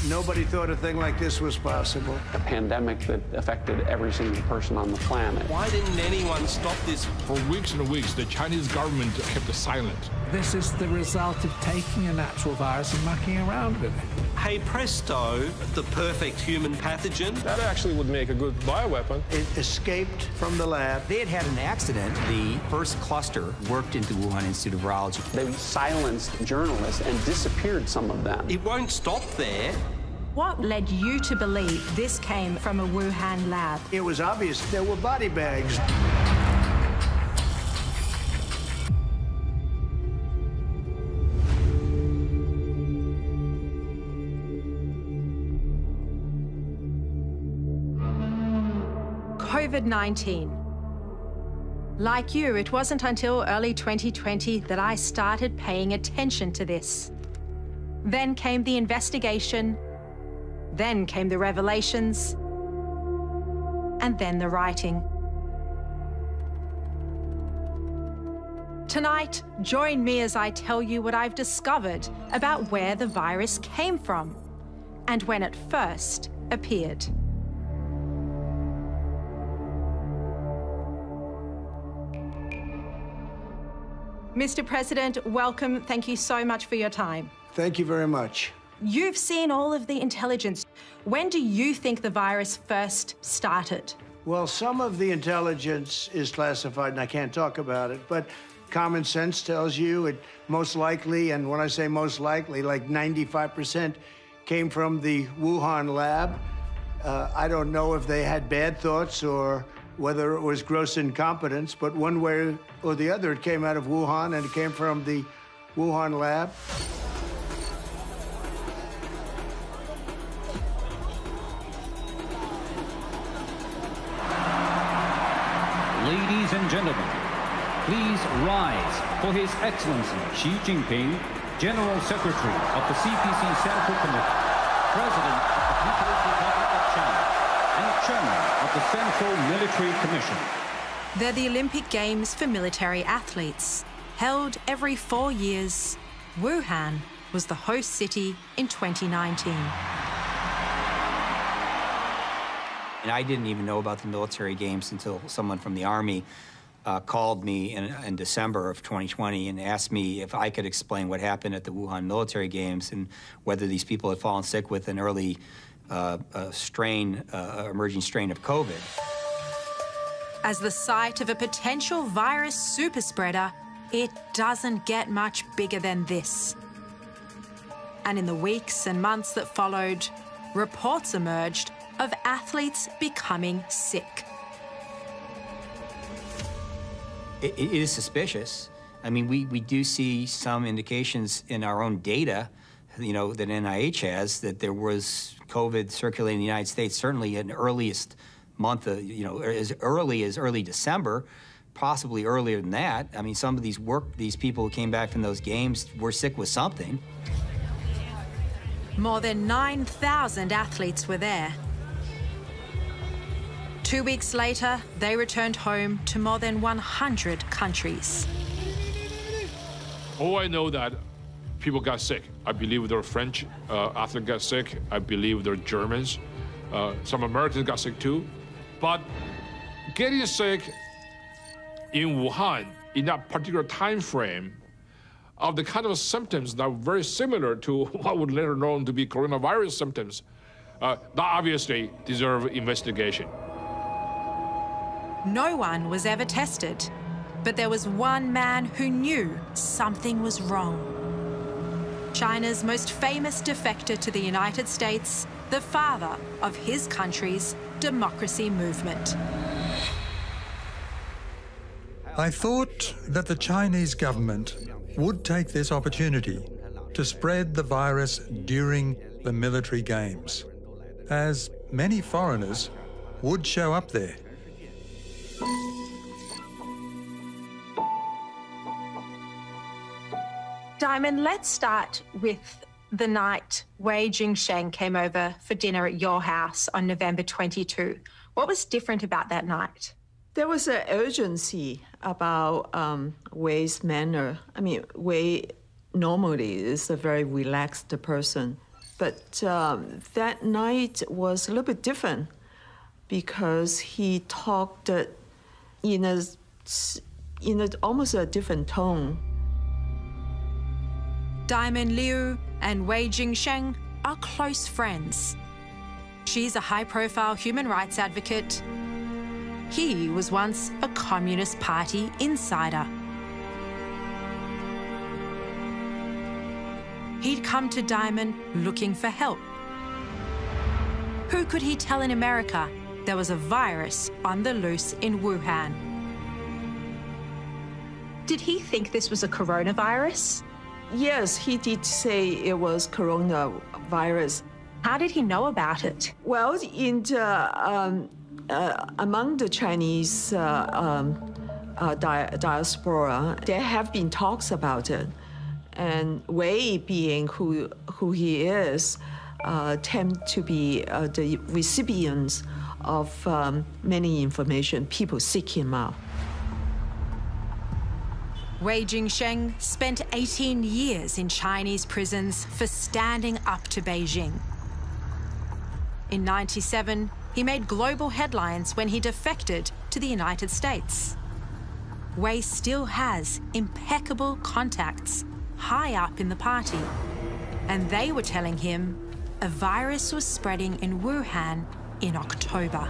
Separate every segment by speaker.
Speaker 1: Nobody thought a thing like this was possible.
Speaker 2: A pandemic that affected every single person on the planet.
Speaker 3: Why didn't anyone stop this?
Speaker 4: For weeks and weeks, the Chinese government kept silent.
Speaker 5: This is the result of taking a natural virus and mucking around with it.
Speaker 3: Hey presto, the perfect human pathogen.
Speaker 6: That actually would make a good bioweapon.
Speaker 1: It escaped from the lab.
Speaker 7: They had had an accident. The first cluster worked into Wuhan Institute of Virology.
Speaker 2: They silenced journalists and disappeared some of them.
Speaker 3: It won't stop there.
Speaker 8: What led you to believe this came from a Wuhan lab?
Speaker 1: It was obvious there were body bags.
Speaker 8: COVID-19. Like you, it wasn't until early 2020 that I started paying attention to this. Then came the investigation, then came the revelations, and then the writing. Tonight, join me as I tell you what I've discovered about where the virus came from and when it first appeared. Mr. President, welcome. Thank you so much for your time.
Speaker 1: Thank you very much.
Speaker 8: You've seen all of the intelligence. When do you think the virus first started?
Speaker 1: Well, some of the intelligence is classified, and I can't talk about it, but common sense tells you it most likely, and when I say most likely, like 95% came from the Wuhan lab. I don't know if they had bad thoughts or whether it was gross incompetence, but one way or the other, it came out of Wuhan, and it came from the Wuhan lab.
Speaker 9: Ladies and gentlemen, please rise for His Excellency Xi Jinping, General Secretary of the CPC Central Committee, President of the People's Republic of China, and Chairman of the Central Military Commission.
Speaker 8: They're the Olympic Games for military athletes. Held every 4 years, Wuhan was the host city in 2019.
Speaker 7: And I didn't even know about the military games until someone from the Army called me in December of 2020 and asked me if I could explain what happened at the Wuhan military games and whether these people had fallen sick with an early emerging strain of COVID.
Speaker 8: As the site of a potential virus superspreader, it doesn't get much bigger than this. And in the weeks and months that followed, reports emerged of athletes becoming sick.
Speaker 7: It is suspicious. I mean, we do see some indications in our own data, you know, that NIH has, that there was COVID circulating in the United States, certainly in the earliest month, you know, as early as early December, possibly earlier than that. I mean, some of these people who came back from those games were sick with something.
Speaker 8: More than 9,000 athletes were there. 2 weeks later, they returned home to more than 100 countries.
Speaker 4: Oh, I know that people got sick. I believe there are French athletes got sick. I believe there are Germans. Some Americans got sick too. But getting sick in Wuhan in that particular time frame of the kind of symptoms that are very similar to what would later known to be coronavirus symptoms, that obviously deserve investigation.
Speaker 8: No one was ever tested, but there was one man who knew something was wrong. China's most famous defector to the United States, the father of his country's democracy movement.
Speaker 10: I thought that the Chinese government would take this opportunity to spread the virus during the military games, as many foreigners would show up there.
Speaker 8: Diamond, let's start with the night Wei Jingsheng came over for dinner at your house on November 22. What was different about that night?
Speaker 11: There was an urgency about Wei's manner. I mean, Wei normally is a very relaxed person. But that night was a little bit different because he talked in almost a different tone.
Speaker 8: Diamond Liu and Wei Jingsheng are close friends. She's a high-profile human rights advocate. He was once a Communist Party insider. He'd come to Diamond looking for help. Who could he tell in America there was a virus on the loose in Wuhan?
Speaker 12: Did he think this was a coronavirus?
Speaker 11: Yes, he did say it was coronavirus.
Speaker 12: How did he know about it?
Speaker 11: Well, in the, among the Chinese diaspora, there have been talks about it. And Wei, being who he is, tend to be the recipients of many information. People seek him out.
Speaker 8: Wei Jingsheng spent 18 years in Chinese prisons for standing up to Beijing. In '97, he made global headlines when he defected to the United States. Wei still has impeccable contacts high up in the party, and they were telling him a virus was spreading in Wuhan in October.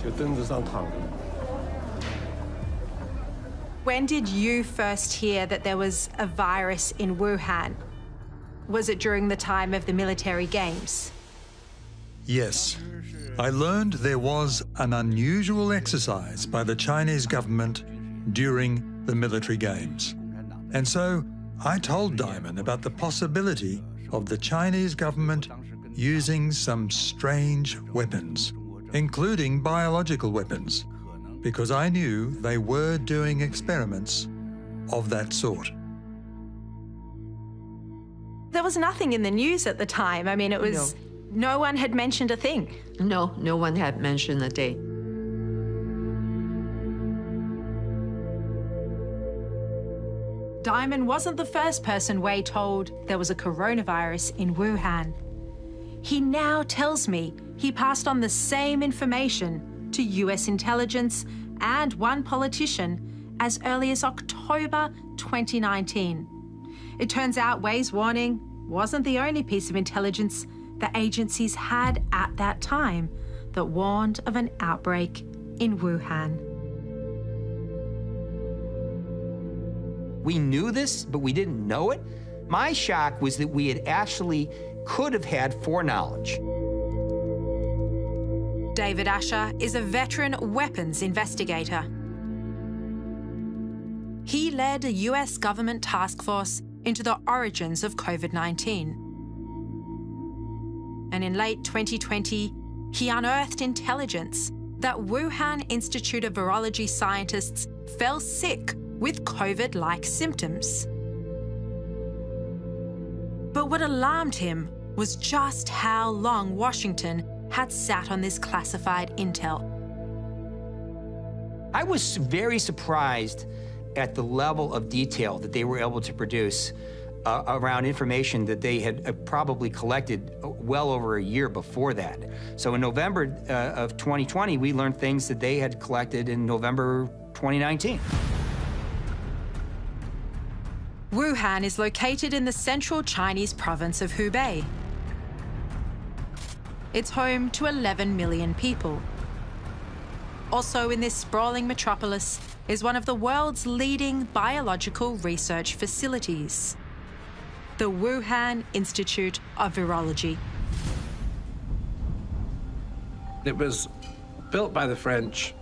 Speaker 8: When did you first hear that there was a virus in Wuhan? Was it during the time of the military games?
Speaker 10: Yes. I learned there was an unusual exercise by the Chinese government during the military games. And so I told Diamond about the possibility of the Chinese government using some strange weapons, including biological weapons, because I knew they were doing experiments of that sort.
Speaker 8: There was nothing in the news at the time. I mean, it was... No one had mentioned a thing.
Speaker 11: No one had mentioned a date.
Speaker 8: Diamond wasn't the first person Wei told there was a coronavirus in Wuhan. He now tells me he passed on the same information to US intelligence and one politician as early as October 2019. It turns out Wei's warning wasn't the only piece of intelligence the agencies had at that time that warned of an outbreak in Wuhan.
Speaker 7: We knew this, but we didn't know it. My shock was that we had actually could have had foreknowledge.
Speaker 8: David Asher is a veteran weapons investigator. He led a US government task force into the origins of COVID-19. And in late 2020, he unearthed intelligence that Wuhan Institute of Virology scientists fell sick with COVID-like symptoms. But what alarmed him was just how long Washington had sat on this classified intel.
Speaker 7: I was very surprised at the level of detail that they were able to produce around information that they had probably collected well over a year before that. So in November of 2020, we learned things that they had collected in November 2019.
Speaker 8: Wuhan is located in the central Chinese province of Hubei. It's home to 11 million people. Also in this sprawling metropolis is one of the world's leading biological research facilities, the Wuhan Institute of Virology.
Speaker 13: It was built by the French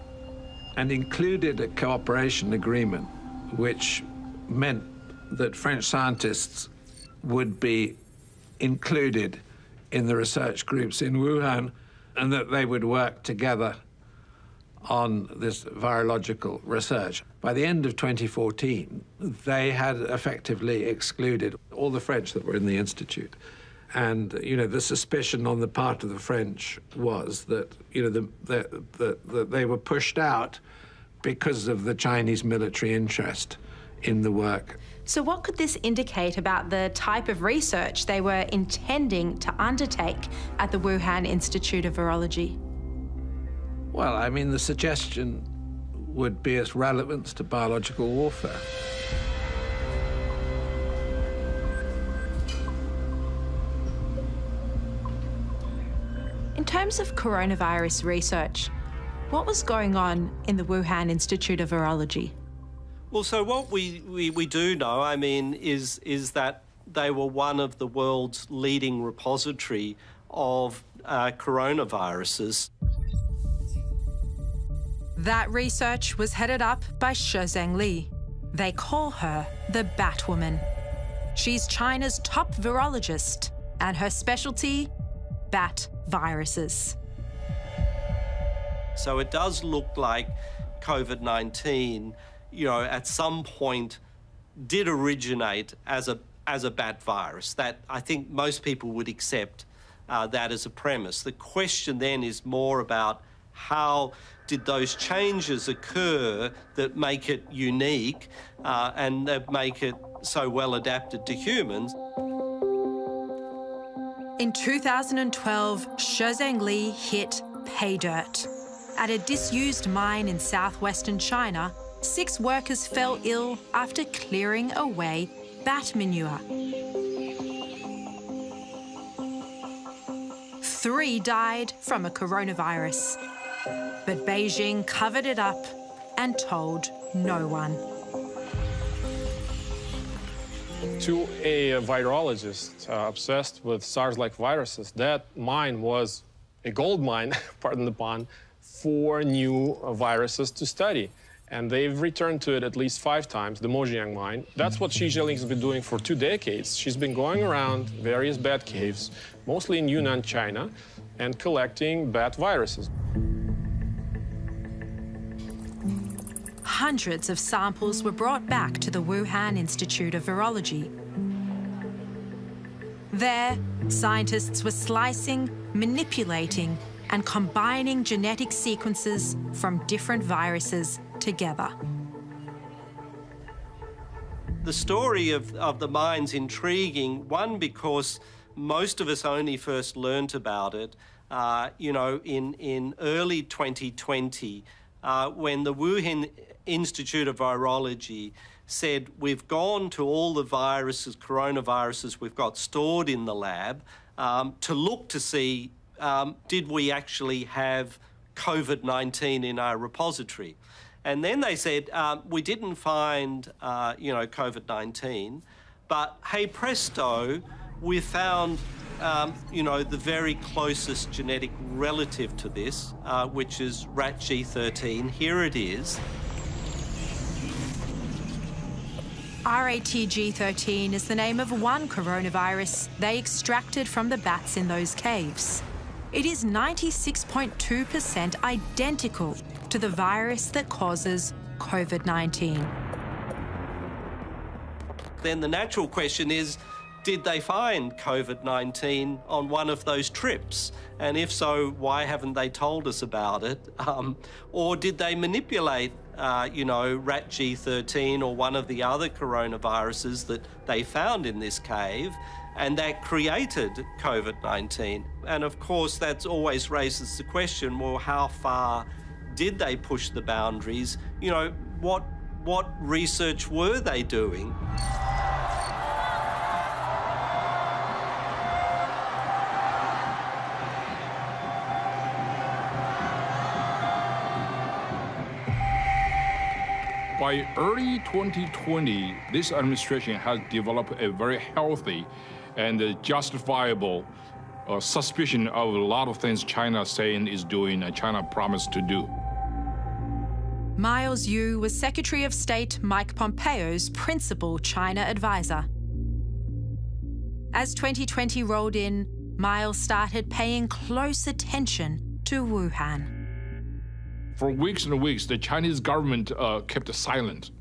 Speaker 13: and included a cooperation agreement, which meant that French scientists would be included in the research groups in Wuhan and that they would work together on this virological research. By the end of 2014, they had effectively excluded all the French that were in the Institute. And, you know, the suspicion on the part of the French was that, you know, that they were pushed out because of the Chinese military interest in the work.
Speaker 12: So what could this indicate about the type of research they were intending to undertake at the Wuhan Institute of Virology?
Speaker 13: Well, I mean, the suggestion would be its relevance to biological warfare.
Speaker 8: In terms of coronavirus research, what was going on in the Wuhan Institute of Virology?
Speaker 3: Well, so what we do know, I mean, is that they were one of the world's leading repository of coronaviruses.
Speaker 8: That research was headed up by Shozheng Li. They call her the Batwoman. She's China's top virologist, and her specialty, bat viruses.
Speaker 3: So it does look like COVID-19, you know, at some point did originate as a bat virus. That I think most people would accept that as a premise. The question then is more about how did those changes occur that make it unique and that make it so well adapted to humans.
Speaker 8: In 2012, Shozheng Li hit pay dirt. At a disused mine in southwestern China, 6 workers fell ill after clearing away bat manure. 3 died from a coronavirus. But Beijing covered it up and told no one.
Speaker 6: To a virologist obsessed with SARS-like viruses, that mine was a gold mine, pardon the pun, for new viruses to study. And they've returned to it at least 5 times, the Mojiang mine. That's what Xi Jinping has been doing for 2 decades. She's been going around various bat caves, mostly in Yunnan, China, and collecting bat viruses.
Speaker 8: Hundreds of samples were brought back to the Wuhan Institute of Virology. There, scientists were slicing, manipulating, and combining genetic sequences from different viruses together.
Speaker 3: The story of the mine's intriguing, one, because most of us only first learnt about it, you know, in early 2020, when the Wuhan Institute of Virology said, we've gone to all the viruses, coronaviruses we've got stored in the lab to look to see, did we actually have COVID-19 in our repository? And then they said, we didn't find, you know, COVID-19, but hey presto, we found, you know, the very closest genetic relative to this, which is rat G13. Here it is.
Speaker 8: RATG13 is the name of one coronavirus they extracted from the bats in those caves. It is 96.2% identical to the virus that causes COVID-19.
Speaker 3: Then the natural question is, did they find COVID-19 on one of those trips? And if so, why haven't they told us about it? Or did they manipulate, you know, rat G13 or one of the other coronaviruses that they found in this cave, and that created COVID-19? And of course, that always raises the question, well, how far did they push the boundaries? You know, what research were they doing?
Speaker 4: By early 2020, this administration has developed a very healthy and justifiable suspicion of a lot of things China is saying is doing and China promised to do.
Speaker 8: Miles Yu was Secretary of State Mike Pompeo's principal China advisor. As 2020 rolled in, Miles started paying close attention to Wuhan.
Speaker 4: For weeks and weeks, the Chinese government kept silent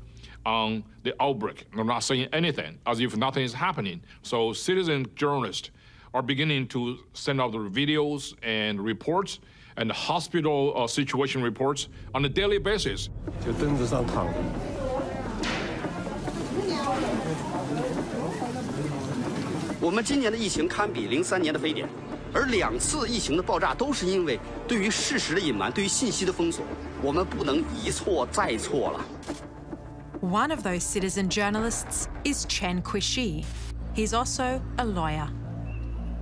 Speaker 4: on the outbreak. They're not saying anything, as if nothing is happening. So citizen journalists are beginning to send out their videos and reports and hospital situation reports on a daily basis.
Speaker 14: 我们今年的疫情堪比03年的非典，而2次疫情的爆炸都是因为对于事实的隐瞒，对于信息的封锁，我们不能一错再错了。
Speaker 8: One of those citizen journalists is Chen Kuishi. He's also a lawyer.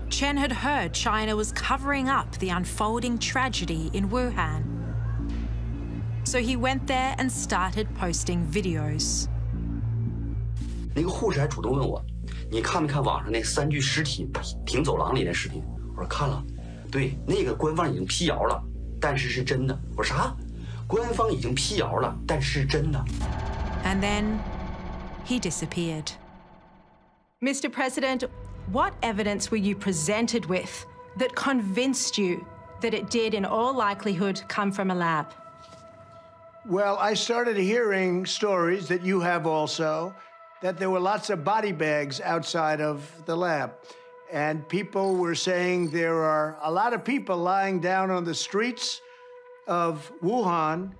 Speaker 8: Chen had heard China was covering up the unfolding tragedy in Wuhan. So he went there and started posting videos.
Speaker 14: 那个护士还主动问我，你看没看网上那3具尸体停走廊里的视频？我说看了，对，那个官方已经辟谣了，但是是真的。我说啥？官方已经辟谣了，但是真的。
Speaker 8: And then he disappeared.
Speaker 12: Mr. President, what evidence were you presented with that convinced you that it did, in all likelihood, come from a lab?
Speaker 1: Well, I started hearing stories that you have also, that there were lots of body bags outside of the lab. And people were saying there are a lot of people lying down on the streets of Wuhan,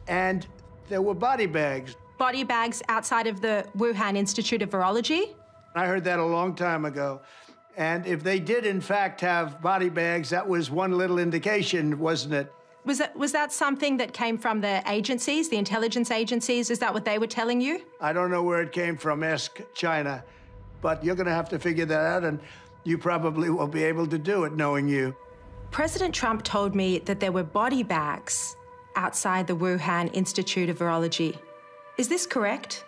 Speaker 1: and there were body bags.
Speaker 12: Body bags outside of the Wuhan Institute of Virology?
Speaker 1: I heard that a long time ago. And if they did, in fact, have body bags, that was one little indication, wasn't it?
Speaker 12: Was that something that came from the agencies, the intelligence agencies? Is that what they were telling you?
Speaker 1: I don't know where it came from. Ask China. But you're going to have to figure that out, and you probably won't be able to do it, knowing you.
Speaker 12: President Trump told me that there were body bags outside the Wuhan Institute of Virology. Is this correct?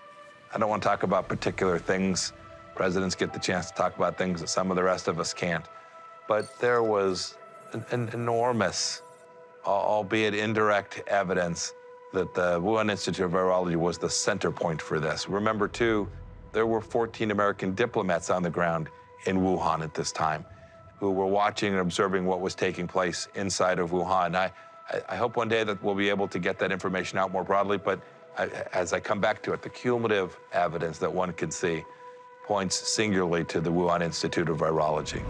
Speaker 15: I don't want to talk about particular things. Presidents get the chance to talk about things that some of the rest of us can't. But there was an enormous, albeit indirect, evidence that the Wuhan Institute of Virology was the center point for this. Remember, too, there were 14 American diplomats on the ground in Wuhan at this time who were watching and observing what was taking place inside of Wuhan. I hope one day that we'll be able to get that information out more broadly, but as I come back to it, the cumulative evidence that one can see points singularly to the Wuhan Institute of Virology.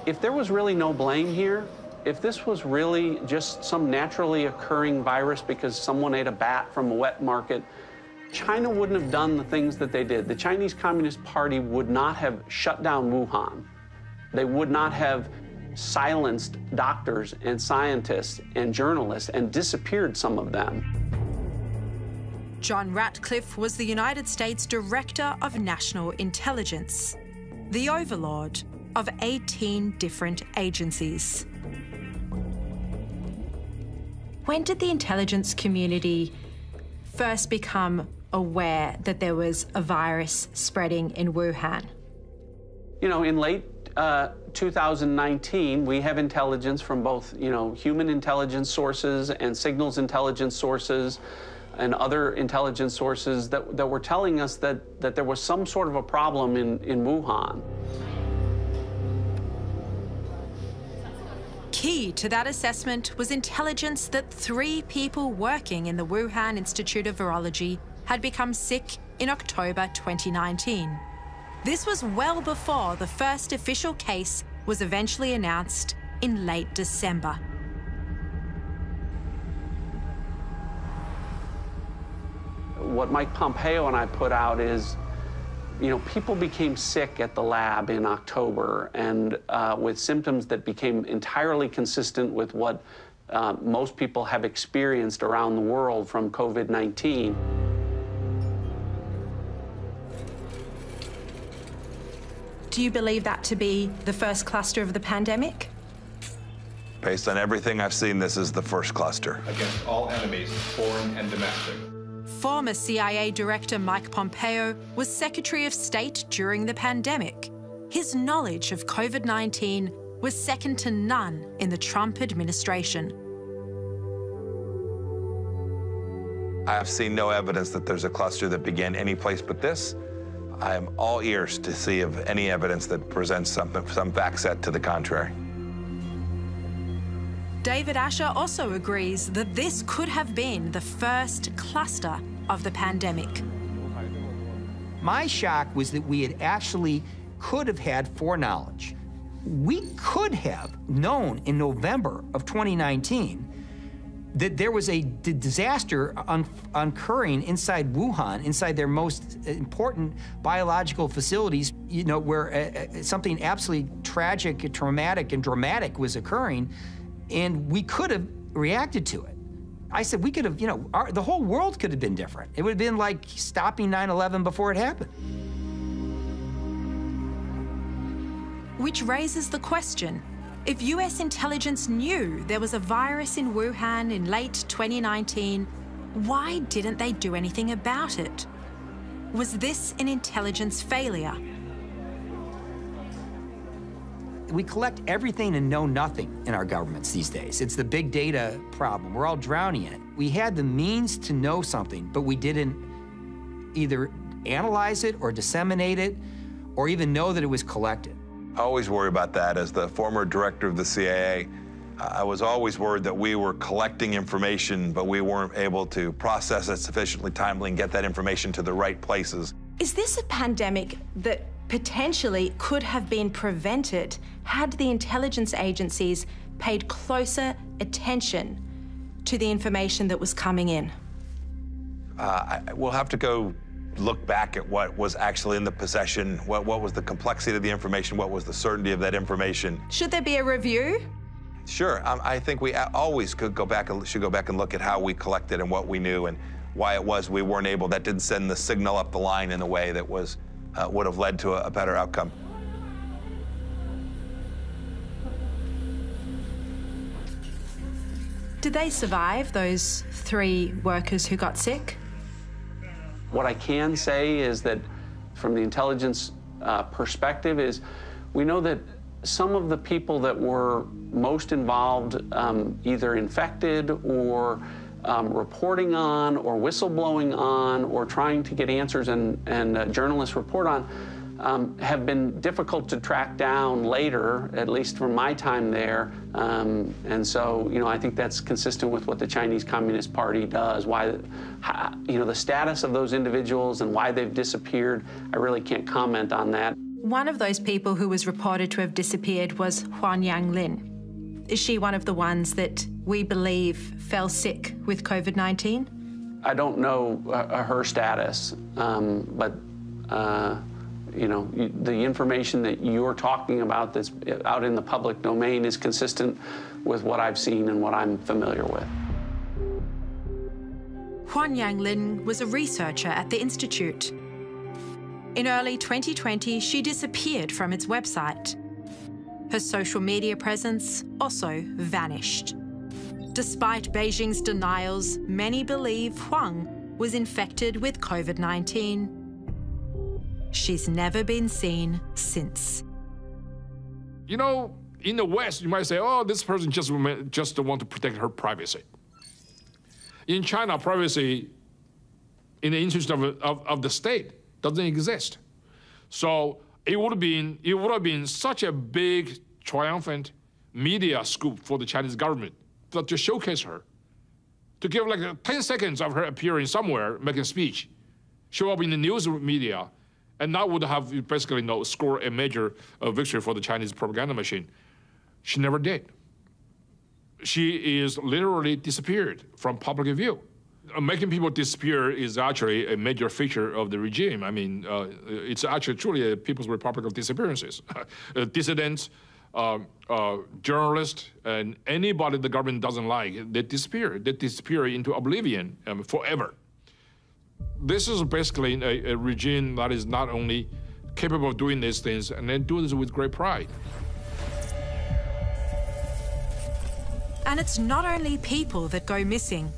Speaker 2: If there was really no blame here, if this was really just some naturally occurring virus because someone ate a bat from a wet market, China wouldn't have done the things that they did. The Chinese Communist Party would not have shut down Wuhan. They would not have silenced doctors and scientists and journalists and disappeared some of them.
Speaker 8: John Ratcliffe was the United States Director of National Intelligence, the overlord of 18 different agencies.
Speaker 12: When did the intelligence community first become aware that there was a virus spreading in Wuhan?
Speaker 2: You know, in late 2019, we have intelligence from both, human intelligence sources and signals intelligence sources and other intelligence sources that were telling us that there was some sort of a problem in Wuhan.
Speaker 8: Key to that assessment was intelligence that 3 people working in the Wuhan Institute of Virology had become sick in October 2019. This was well before the first official case was eventually announced in late December.
Speaker 2: What Mike Pompeo and I put out is, people became sick at the lab in October and with symptoms that became entirely consistent with what most people have experienced around the world from COVID-19.
Speaker 12: Do you believe that to be the first cluster of the pandemic?
Speaker 15: Based on everything I've seen, this is the first cluster.
Speaker 16: Against all enemies, foreign and domestic.
Speaker 8: Former CIA Director Mike Pompeo was Secretary of State during the pandemic. His knowledge of COVID-19 was second to none in the Trump administration.
Speaker 15: I have seen no evidence that there's a cluster that began any place but this. I am all ears to see of any evidence that presents some fact set to the contrary.
Speaker 8: David Asher also agrees that this could have been the first cluster of the pandemic.
Speaker 7: My shock was that we could have had foreknowledge. We could have known in November of 2019 that there was a disaster occurring inside Wuhan, inside their most important biological facilities, you know, where something absolutely tragic, traumatic, and dramatic was occurring, and we could have reacted to it. I said we could have, you know, the whole world could have been different. It would have been like stopping 9/11 before it happened.
Speaker 8: Which raises the question, if US intelligence knew there was a virus in Wuhan in late 2019, why didn't they do anything about it? Was this an intelligence failure?
Speaker 7: We collect everything and know nothing in our governments these days. It's the big data problem. We're all drowning in it. We had the means to know something, but we didn't either analyze it or disseminate it or even know that it was collected.
Speaker 15: I always worry about that. As the former director of the CIA, I was always worried that we were collecting information, but we weren't able to process it sufficiently timely and get that information to the right places.
Speaker 12: Is this a pandemic that potentially could have been prevented had the intelligence agencies paid closer attention to the information that was coming in?
Speaker 15: We'll have to go look back at what was actually in the possession, what was the complexity of the information, what was the certainty of that information.
Speaker 12: Should there be a review?
Speaker 15: Sure, I think we always should go back and look at how we collected and what we knew and why it was we weren't able, that didn't send the signal up the line in a way that was, would have led to a better outcome.
Speaker 12: Did they survive, those 3 workers who got sick?
Speaker 2: What I can say is that from the intelligence perspective is we know that some of the people that were most involved, either infected or reporting on or whistleblowing on or trying to get answers and journalists report on, have been difficult to track down later, at least from my time there. And so, you know, I think that's consistent with what the Chinese Communist Party does. Why, you know, the status of those individuals and why they've disappeared, I really can't comment on that.
Speaker 12: One of those people who was reported to have disappeared was Huan Yanglin. Is she one of the ones that we believe fell sick with COVID-19?
Speaker 2: I don't know her status, but you know, the information that you're talking about that's out in the public domain is consistent with what I've seen and what I'm familiar with.
Speaker 8: Huan Yanglin was a researcher at the Institute. In early 2020, she disappeared from its website. Her social media presence also vanished. Despite Beijing's denials, many believe Huang was infected with COVID-19. She's never been seen since.
Speaker 4: You know, in the West, you might say, oh, this person just want to protect her privacy. In China, privacy in the interest of the state doesn't exist. So it would have been such a big, triumphant media scoop for the Chinese government to showcase her, to give like 10 seconds of her appearing somewhere, making a speech, show up in the news media, and that would have basically scored a major victory for the Chinese propaganda machine. She never did. She is literally disappeared from public view. Making people disappear is actually a major feature of the regime. I mean, it's actually truly a People's Republic of disappearances. Dissidents, journalists, and anybody the government doesn't like, they disappear. They disappear into oblivion forever. This is basically a regime that is not only capable of doing these things, and then do this with great pride.
Speaker 8: And it's not only people that go missing.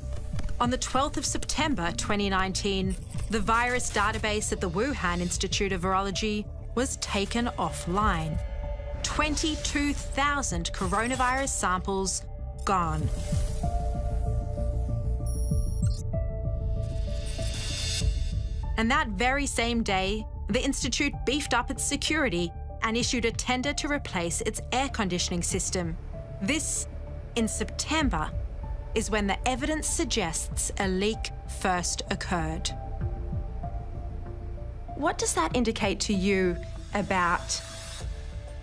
Speaker 8: On the 12th of September 2019, the virus database at the Wuhan Institute of Virology was taken offline. 22,000 coronavirus samples gone. And that very same day, the Institute beefed up its security and issued a tender to replace its air conditioning system. This, in September, is when the evidence suggests a leak first occurred.
Speaker 12: What does that indicate to you about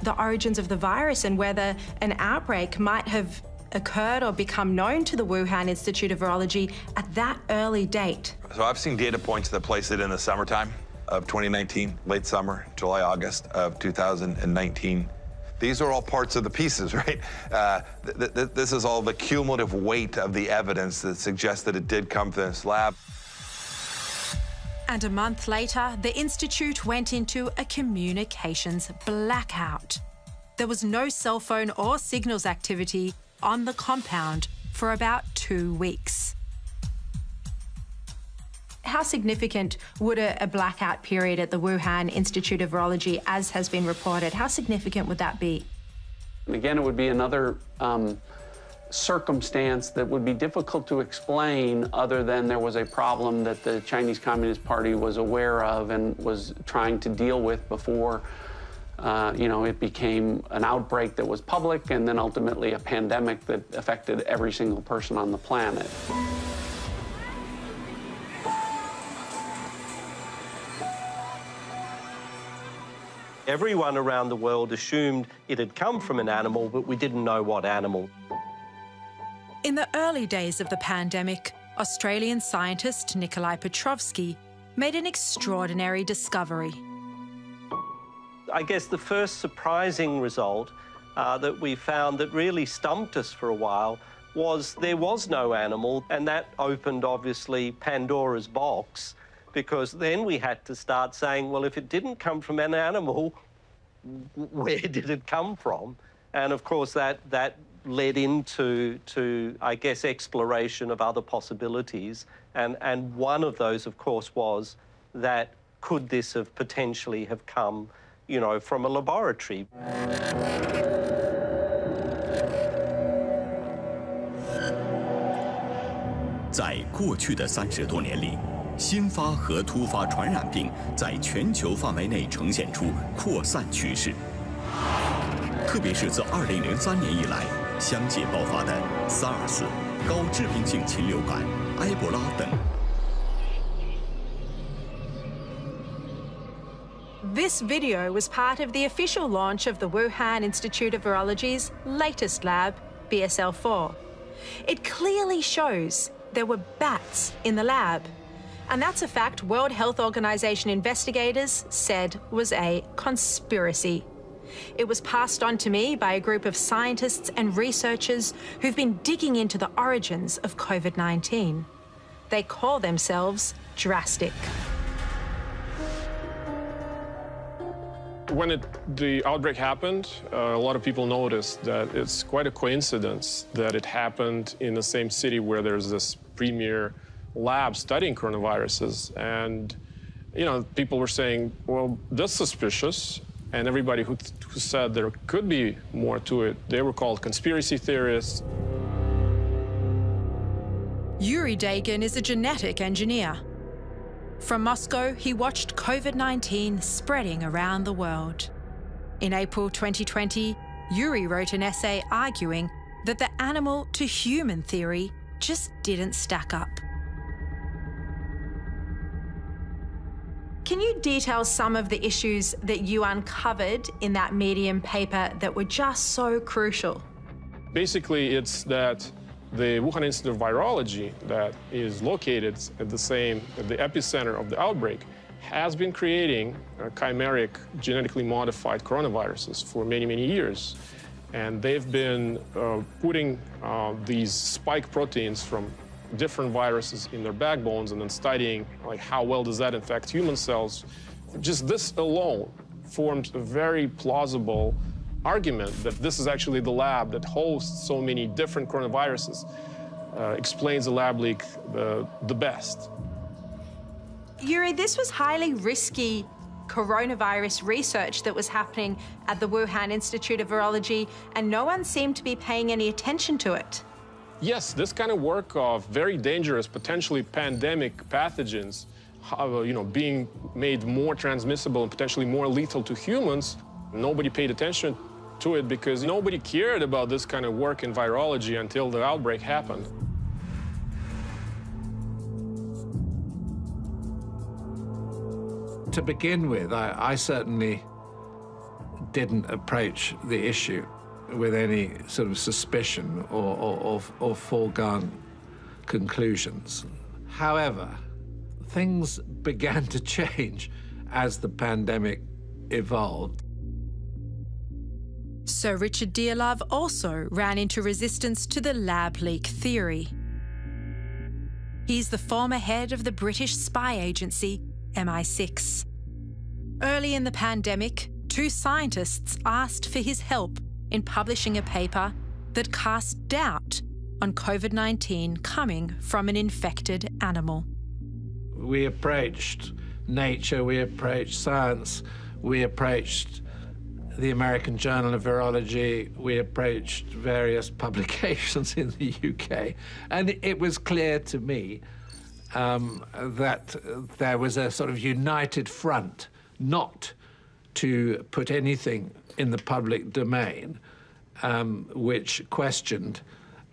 Speaker 12: the origins of the virus and whether an outbreak might have occurred or become known to the Wuhan Institute of Virology at that early date?
Speaker 15: So I've seen data points that place it in the summertime of 2019, late summer, July, August of 2019. These are all parts of the pieces, right? This is all the cumulative weight of the evidence that suggests that it did come from this lab.
Speaker 8: And a month later, the Institute went into a communications blackout. There was no cell phone or signals activity on the compound for about 2 weeks.
Speaker 12: How significant would a blackout period at the Wuhan Institute of Virology, as has been reported, how significant would that be?
Speaker 2: Again, it would be another circumstance that would be difficult to explain other than there was a problem that the Chinese Communist Party was aware of and was trying to deal with before it became an outbreak that was public and then ultimately a pandemic that affected every single person on the planet.
Speaker 3: Everyone around the world assumed it had come from an animal, but we didn't know what animal.
Speaker 8: In the early days of the pandemic, Australian scientist Nikolai Petrovsky made an extraordinary discovery.
Speaker 3: I guess the first surprising result that we found that really stumped us for a while was there was no animal, and that opened, obviously, Pandora's box, because then we had to start saying, well, if it didn't come from an animal, where did it come from? And, of course, that led into, I guess, exploration of other possibilities. And one of those, of course, was that could this have potentially have come, from a laboratory?
Speaker 17: 在过去的30多年里，新发和突发传染病在全球范围内呈现出扩散趋势，特别是自2003年以来相继爆发的 SARS、高致病性禽流感、埃博拉等。
Speaker 12: This video was part of the official launch of the Wuhan Institute of Virology's latest lab, BSL-4. It clearly shows there were bats in the lab. And that's a fact World Health Organization investigators said was a conspiracy. It was passed on to me by a group of scientists and researchers who've been digging into the origins of COVID-19. They call themselves Drastic.
Speaker 6: When the outbreak happened, a lot of people noticed that it's quite a coincidence that it happened in the same city where there's this premier lab studying coronaviruses. And, people were saying, well, that's suspicious. And everybody who said there could be more to it, they were called conspiracy theorists.
Speaker 8: Yuri Dagan is a genetic engineer. From Moscow, he watched COVID-19 spreading around the world. In April 2020, Yuri wrote an essay arguing that the animal-to-human theory just didn't stack up.
Speaker 12: Can you detail some of the issues that you uncovered in that Medium paper that were just so crucial?
Speaker 6: Basically, it's that the Wuhan Institute of Virology, that is located at the epicenter of the outbreak, has been creating chimeric, genetically modified coronaviruses for many, many years. And they've been putting these spike proteins from different viruses in their backbones and then studying how well does that infect human cells. Just this alone formed a very plausible argument that this is actually the lab that hosts so many different coronaviruses, explains the lab leak the best.
Speaker 12: Yuri, this was highly risky coronavirus research that was happening at the Wuhan Institute of Virology, and no one seemed to be paying any attention to it.
Speaker 6: Yes, this kind of work of very dangerous, potentially pandemic pathogens, being made more transmissible and potentially more lethal to humans, nobody paid attention to it because nobody cared about this kind of work in virology until the outbreak happened.
Speaker 13: To begin with, I certainly didn't approach the issue with any sort of suspicion or foregone conclusions. However, things began to change as the pandemic evolved.
Speaker 8: Sir Richard Dearlove also ran into resistance to the lab leak theory. He's the former head of the British spy agency, MI6. Early in the pandemic, 2 scientists asked for his help in publishing a paper that cast doubt on COVID-19 coming from an infected animal.
Speaker 13: We approached Nature, we approached Science, we approached the American Journal of Virology, we approached various publications in the UK, and it was clear to me that there was a sort of united front not to put anything in the public domain which questioned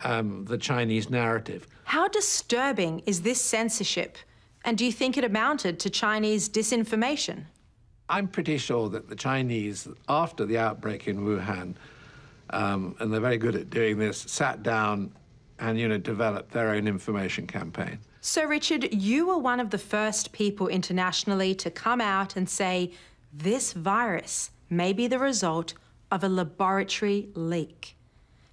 Speaker 13: the Chinese narrative.
Speaker 12: How disturbing is this censorship? And do you think it amounted to Chinese disinformation?
Speaker 13: I'm pretty sure that the Chinese, after the outbreak in Wuhan, and they're very good at doing this, sat down and, developed their own information campaign.
Speaker 12: So, Richard, you were one of the first people internationally to come out and say this virus may be the result of a laboratory leak.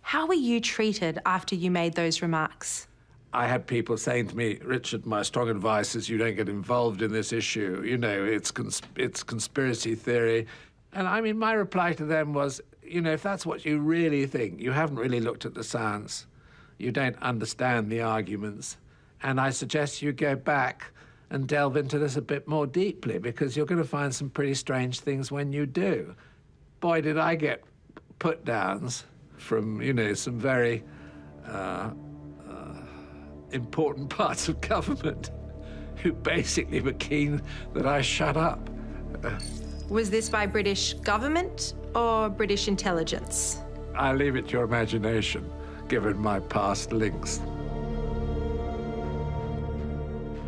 Speaker 12: How were you treated after you made those remarks?
Speaker 13: I had people saying to me, Richard, my strong advice is you don't get involved in this issue. It's conspiracy theory. And I mean, my reply to them was, if that's what you really think, you haven't really looked at the science. You don't understand the arguments. And I suggest you go back and delve into this a bit more deeply, because you're going to find some pretty strange things when you do. Boy, did I get put-downs from, some very important parts of government who basically were keen that I shut up.
Speaker 12: Was this by British government or British intelligence?
Speaker 13: I leave it to your imagination, given my past links.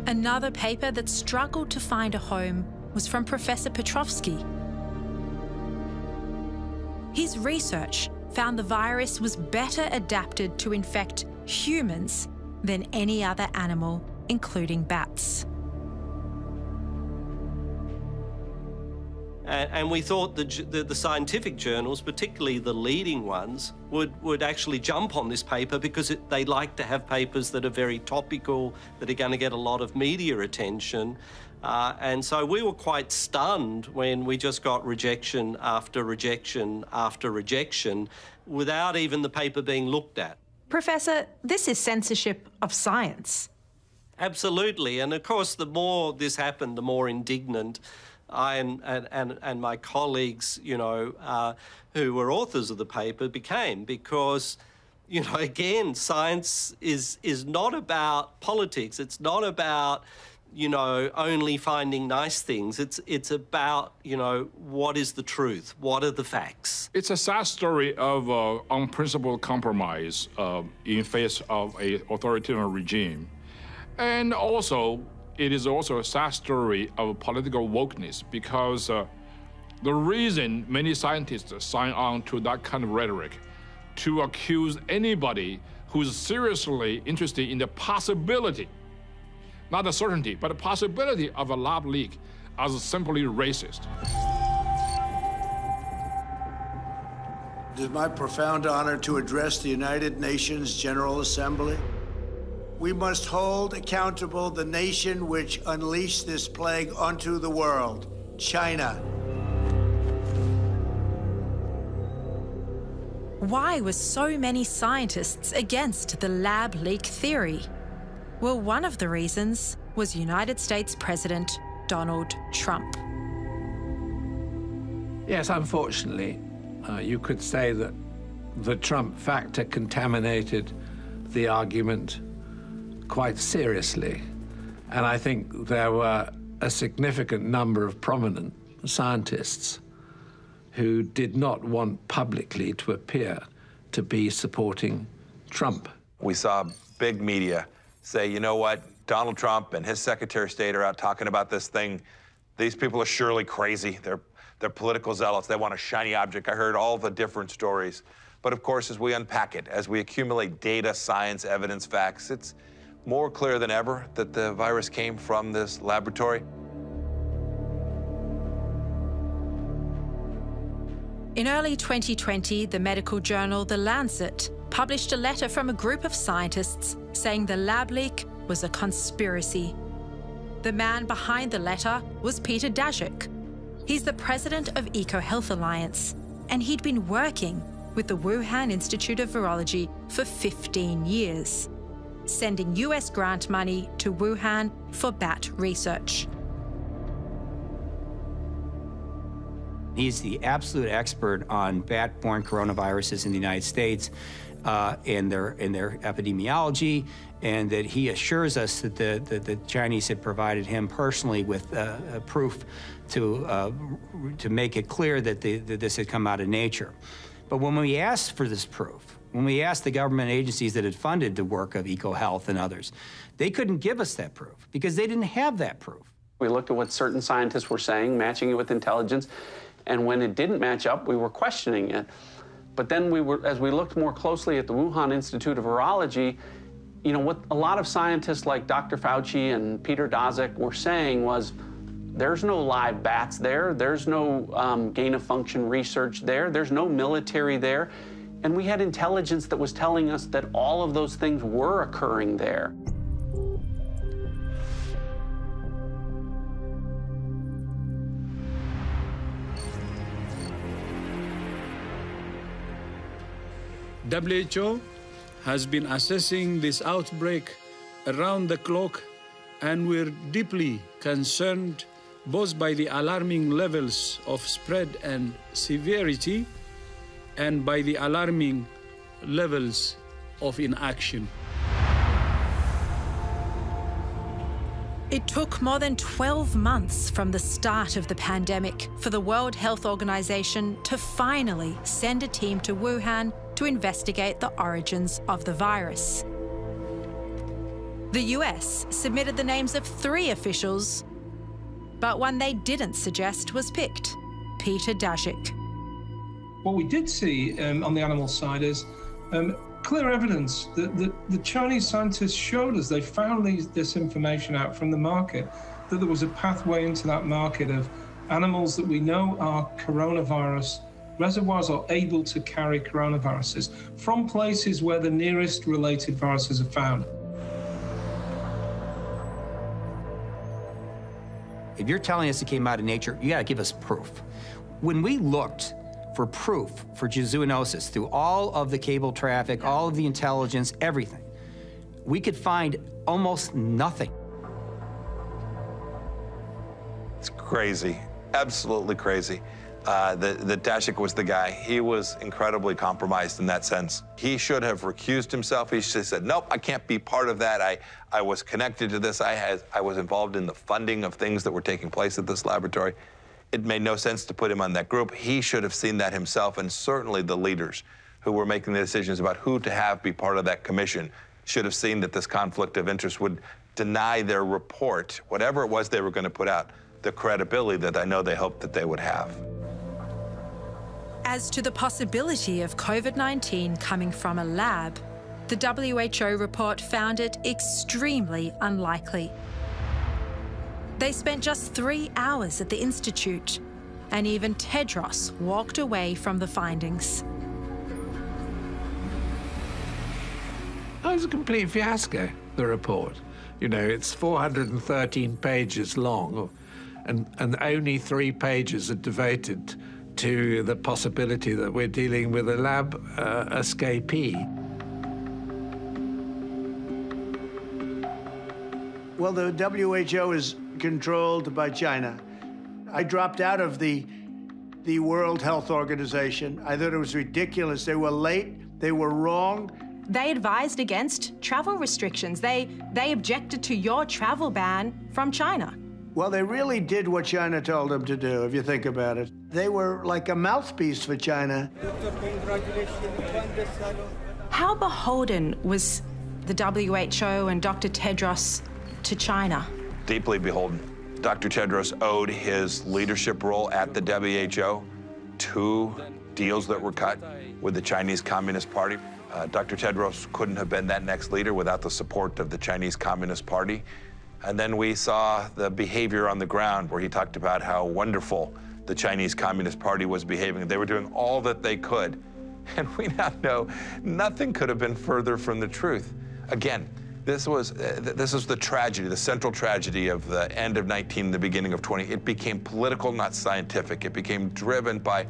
Speaker 8: Another paper that struggled to find a home was from Professor Petrovsky. His research found the virus was better adapted to infect humans than any other animal, including bats.
Speaker 3: And we thought the scientific journals, particularly the leading ones, would actually jump on this paper because they like to have papers that are very topical, that are going to get a lot of media attention. And so we were quite stunned when we just got rejection after rejection after rejection without even the paper being looked at.
Speaker 12: Professor, this is censorship of science.
Speaker 3: Absolutely. And of course, the more this happened, the more indignant I and my colleagues, who were authors of the paper became, because, again, science is not about politics. It's not about, only finding nice things. It's about, what is the truth? What are the facts?
Speaker 4: It's a sad story of unprincipled compromise in face of an authoritarian regime. And also, it is also a sad story of political wokeness, because the reason many scientists sign on to that kind of rhetoric, to accuse anybody who's seriously interested in the possibility, not the certainty, but the possibility of a lab leak, as simply racist.
Speaker 1: It is my profound honor to address the United Nations General Assembly. We must hold accountable the nation which unleashed this plague onto the world, China.
Speaker 8: Why were so many scientists against the lab leak theory? Well, one of the reasons was United States President Donald Trump.
Speaker 13: Yes, unfortunately, you could say that the Trump factor contaminated the argument quite seriously. And I think there were a significant number of prominent scientists who did not want publicly to appear to be supporting Trump.
Speaker 15: We saw big media say, you know what, Donald Trump and his Secretary of State are out talking about this thing. These people are surely crazy. They're political zealots. They want a shiny object. I heard all the different stories. But of course, as we unpack it, as we accumulate data, science, evidence, facts, it's more clear than ever that the virus came from this laboratory.
Speaker 8: In early 2020, the medical journal The Lancet published a letter from a group of scientists saying the lab leak was a conspiracy. The man behind the letter was Peter Daszak. He's the president of EcoHealth Alliance, and he'd been working with the Wuhan Institute of Virology for 15 years, sending US grant money to Wuhan for bat research.
Speaker 7: He's the absolute expert on bat-borne coronaviruses in the United States and their epidemiology, and that he assures us that the Chinese had provided him personally with proof to make it clear that this had come out of nature. But when we asked for this proof, when we asked the government agencies that had funded the work of EcoHealth and others, they couldn't give us that proof because they didn't have that proof.
Speaker 2: We looked at what certain scientists were saying, matching it with intelligence, and when it didn't match up, we were questioning it. But then as we looked more closely at the Wuhan Institute of Virology, you know, what a lot of scientists like Dr. Fauci and Peter Daszak were saying was, there's no live bats there, there's no gain-of-function research there, there's no military there, and we had intelligence that was telling us that all of those things were occurring there.
Speaker 18: WHO has been assessing this outbreak around the clock, and we're deeply concerned both by the alarming levels of spread and severity and by the alarming levels of inaction.
Speaker 8: It took more than 12 months from the start of the pandemic for the World Health Organization to finally send a team to Wuhan to investigate the origins of the virus. The US submitted the names of 3 officials, but one they didn't suggest was picked: Peter Daszak.
Speaker 19: What we did see on the animal side is clear evidence that the Chinese scientists showed us. They found this information out from the market, that there was a pathway into that market of animals that we know are coronavirus reservoirs, are able to carry coronaviruses from places where the nearest related viruses are found.
Speaker 7: If you're telling us it came out of nature, you gotta give us proof. When we looked for proof for zoonosis through all of the cable traffic, all of the intelligence, everything, we could find almost nothing.
Speaker 15: It's crazy, absolutely crazy. That Daszak was the guy. He was incredibly compromised in that sense. He should have recused himself. He should have said, nope, I can't be part of that. I was connected to this. I was involved in the funding of things that were taking place at this laboratory. It made no sense to put him on that group. He should have seen that himself, and certainly the leaders who were making the decisions about who to have be part of that commission should have seen that this conflict of interest would deny their report, whatever it was they were going to put out, the credibility that I know they hoped that they would have.
Speaker 8: As to the possibility of COVID-19 coming from a lab, the WHO report found it extremely unlikely. They spent just 3 hours at the Institute, and even Tedros walked away from the findings.
Speaker 13: It was a complete fiasco, the report. You know, it's 413 pages long, and only 3 pages are devoted to the possibility that we're dealing with a lab escapee.
Speaker 1: Well, the WHO is controlled by China. I dropped out of the World Health Organization. I thought it was ridiculous. They were late, they were wrong.
Speaker 12: They advised against travel restrictions. They objected to your travel ban from China.
Speaker 1: Well, they really did what China told them to do, if you think about it. They were like a mouthpiece for China.
Speaker 12: How beholden was the WHO and Dr. Tedros to China?
Speaker 15: Deeply beholden. Dr. Tedros owed his leadership role at the WHO to deals that were cut with the Chinese Communist Party. Dr. Tedros couldn't have been that next leader without the support of the Chinese Communist Party. And then we saw the behavior on the ground where he talked about how wonderful the Chinese Communist Party was behaving. They were doing all that they could. And we now know nothing could have been further from the truth. Again, this is the tragedy, the central tragedy of the end of 19, the beginning of 20. It became political, not scientific. It became driven by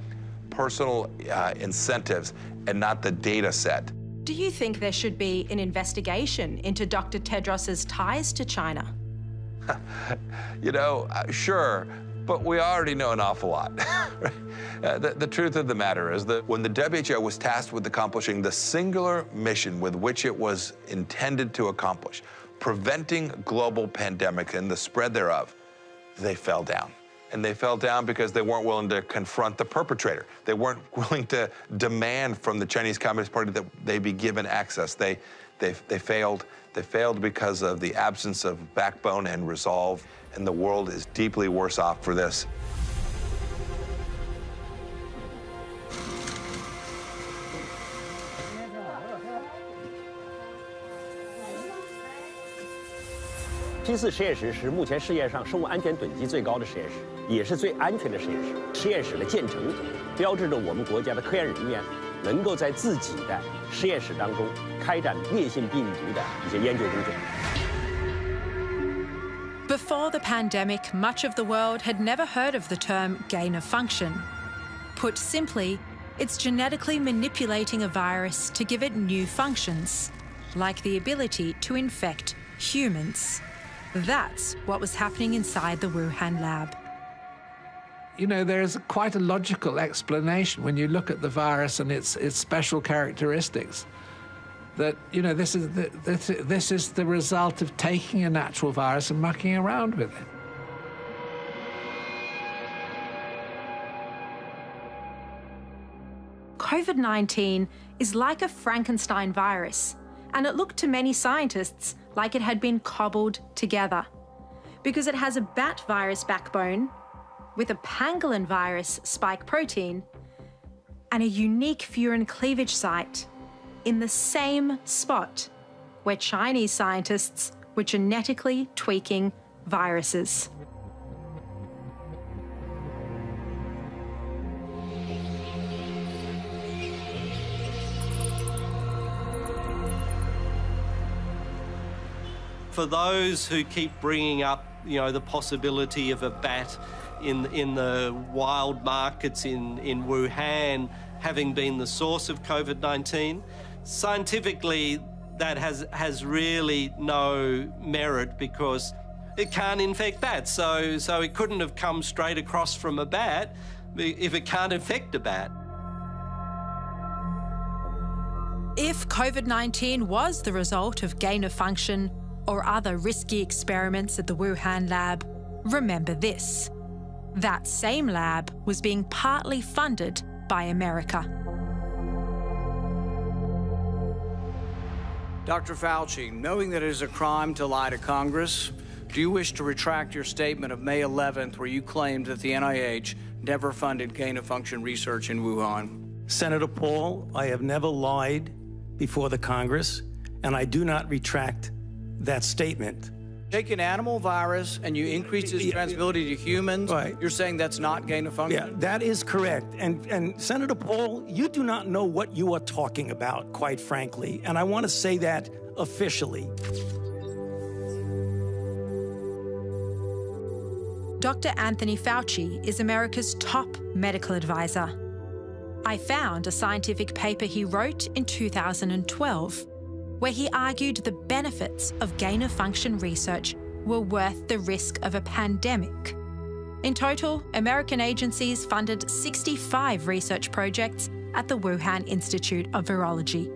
Speaker 15: personal incentives and not the data set.
Speaker 12: Do you think there should be an investigation into Dr. Tedros's ties to China?
Speaker 15: You know, sure, but we already know an awful lot. The truth of the matter is that when the WHO was tasked with accomplishing the singular mission with which it was intended to accomplish, preventing global pandemic and the spread thereof, they fell down. And they fell down because they weren't willing to confront the perpetrator. They weren't willing to demand from the Chinese Communist Party that they be given access. They failed. They failed because of the absence of backbone and resolve, and the world is deeply worse off for this.
Speaker 20: P4实验室是目前世界上生物安全等级最高的实验室，也是最安全的实验室。实验室的建成，标志着我们国家的科研人员能够在自己的实验室当中开展烈性病毒的一些研究工作。
Speaker 8: Before the pandemic, much of the world had never heard of the term gain of function. Put simply, it's genetically manipulating a virus to give it new functions, like the ability to infect humans. That's what was happening inside the Wuhan lab.
Speaker 18: You know, there's quite a logical explanation when you look at the virus and its special characteristics. That, you know, this is the result of taking a natural virus and mucking around with it.
Speaker 12: COVID-19 is like a Frankenstein virus, and it looked to many scientists like it had been cobbled together, because it has a bat virus backbone with a pangolin virus spike protein and a unique furin cleavage site in the same spot where Chinese scientists were genetically tweaking viruses.
Speaker 3: For those who keep bringing up, you know, the possibility of a bat in the wild markets in Wuhan having been the source of COVID-19, scientifically that has really no merit because it can't infect bats. So it couldn't have come straight across from a bat if it can't infect a bat.
Speaker 8: If COVID-19 was the result of gain of function or other risky experiments at the Wuhan lab, remember this: that same lab was being partly funded by America.
Speaker 21: Dr. Fauci, knowing that it is a crime to lie to Congress, do you wish to retract your statement of May 11th where you claimed that the NIH never funded gain-of-function research in Wuhan?
Speaker 22: Senator Paul, I have never lied before the Congress, and I do not retract that statement.
Speaker 21: Take an animal virus and you increase its transmissibility to humans,
Speaker 22: right.
Speaker 21: You're saying that's not gain-of-function?
Speaker 22: Yeah, that is correct. And Senator Paul, you do not know what you are talking about, quite frankly, and I want to say that officially.
Speaker 8: Dr. Anthony Fauci is America's top medical advisor. I found a scientific paper he wrote in 2012, where he argued the benefits of gain-of-function research were worth the risk of a pandemic. In total, American agencies funded 65 research projects at the Wuhan Institute of Virology.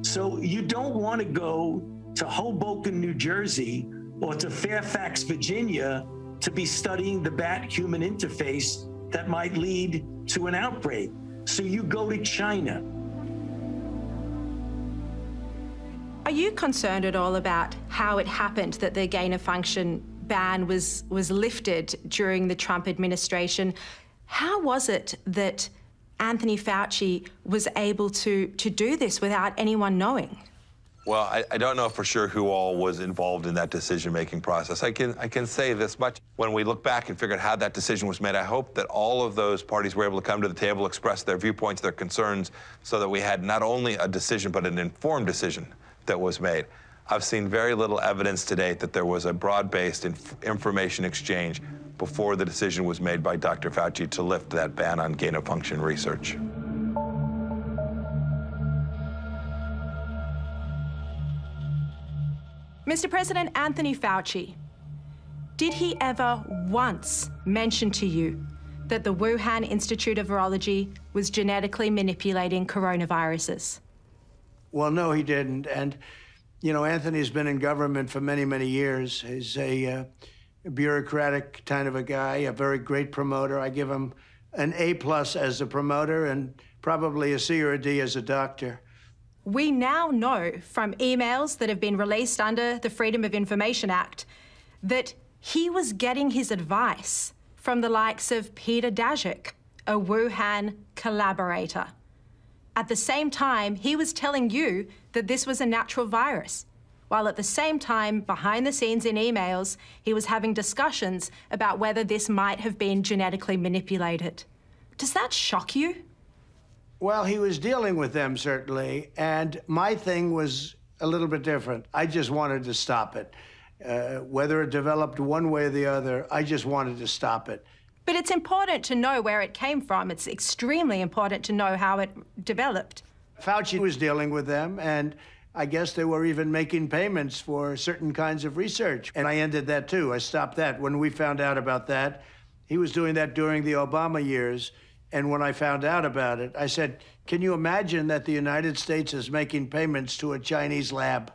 Speaker 22: So you don't want to go to Hoboken, New Jersey, or to Fairfax, Virginia, to be studying the bat-human interface that might lead to an outbreak. So you go to China.
Speaker 12: Are you concerned at all about how it happened that the gain-of-function ban was lifted during the Trump administration? How was it that Anthony Fauci was able to do this without anyone knowing?
Speaker 15: Well, I don't know for sure who all was involved in that decision-making process. I can say this much. When we look back and figure out how that decision was made, I hope that all of those parties were able to come to the table, express their viewpoints, their concerns, so that we had not only a decision, but an informed decision that was made. I've seen very little evidence to date that there was a broad-based information exchange before the decision was made by Dr. Fauci to lift that ban on gain-of-function research.
Speaker 12: Mr. President, Anthony Fauci, did he ever once mention to you that the Wuhan Institute of Virology was genetically manipulating coronaviruses?
Speaker 1: Well, no, he didn't. And, you know, Anthony's been in government for many, many years. He's a bureaucratic kind of a guy, a very great promoter. I give him an A+ as a promoter and probably a C or a D as a doctor.
Speaker 12: We now know from emails that have been released under the Freedom of Information Act that he was getting his advice from the likes of Peter Daszak, a Wuhan collaborator. At the same time, he was telling you that this was a natural virus, while at the same time, behind the scenes in emails, he was having discussions about whether this might have been genetically manipulated. Does that shock you?
Speaker 1: Well, he was dealing with them, certainly, and my thing was a little bit different. I just wanted to stop it. Whether it developed one way or the other, I just wanted to stop it.
Speaker 12: But it's important to know where it came from. It's extremely important to know how it developed.
Speaker 1: Fauci was dealing with them, and I guess they were even making payments for certain kinds of research. And I ended that, too. I stopped that. When we found out about that, he was doing that during the Obama years. And when I found out about it, I said, can you imagine that the United States is making payments to a Chinese lab?